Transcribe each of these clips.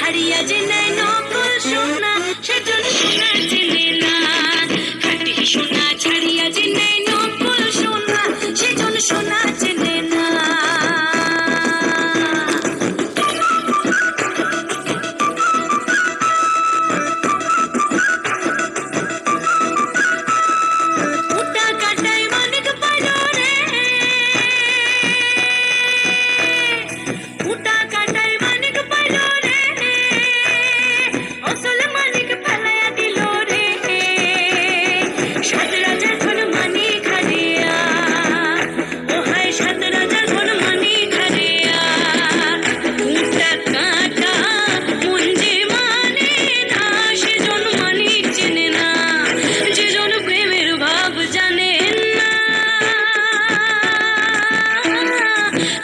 ছাড়িয়া যে নেয় নকল সোনা সেজন সোনা চেনে না। খাঁটি সোনা ছাড়িয়া যে নেয় নকল সোনা সেজন সোনা চেনে না। উটা কাটায় মানিক পাইল রে, উটা কাটায় মানিক পাইল রে, আসল মানিক ফেলাইয়া দিল রে। সাত রাজার ধন মানিক হারিয়া, ও হায় সাত রাজার ধন মানিক হারিয়া। উটা কাটা মন যে মানে না সেজন মানিক চেনে না। যেজন প্রেমের ভাব জানেন না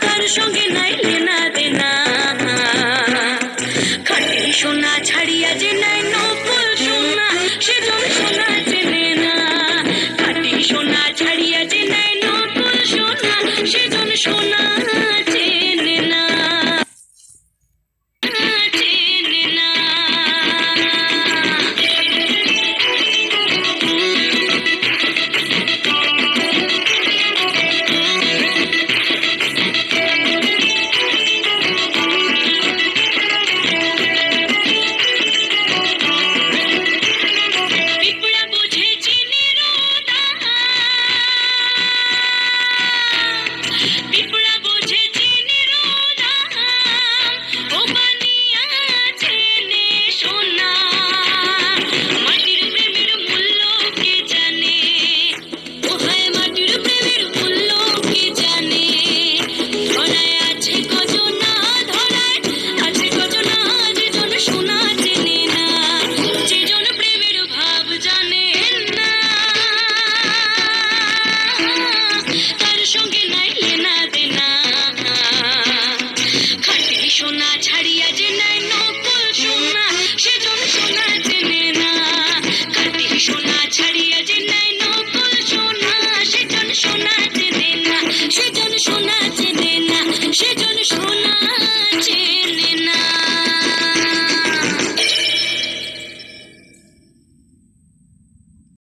তার সঙ্গে নাই লেনা দেনা। খাঁটি সোনা ছাড়িয়া যে নেয় নকল সোনা সেজন সোনা চেনে না। খাঁটি সোনা ছাড়িয়া যে নেয় নকল সোনা সেজন সোনা চেনে না, চেনে না। পিঁপড়া বোঝে চিনির দাম, পিঁপড়া বোঝে চিনির দাম, ও বানিয়া চেনে সোনা। মাটির প্রেমের মূল্য কে জানে, ও হায় মাটির প্রেমের মূল্য কে জানে। ধরায় আছে গজনা, ধরায় আছে গজনা, যেজন সোনা চেনে না। যেজন প্রেমের ভাব জানেন না তার সঙ্গে নাই লেনা দেনা। খাঁটি সোনা ছাড়িয়া যে নেয়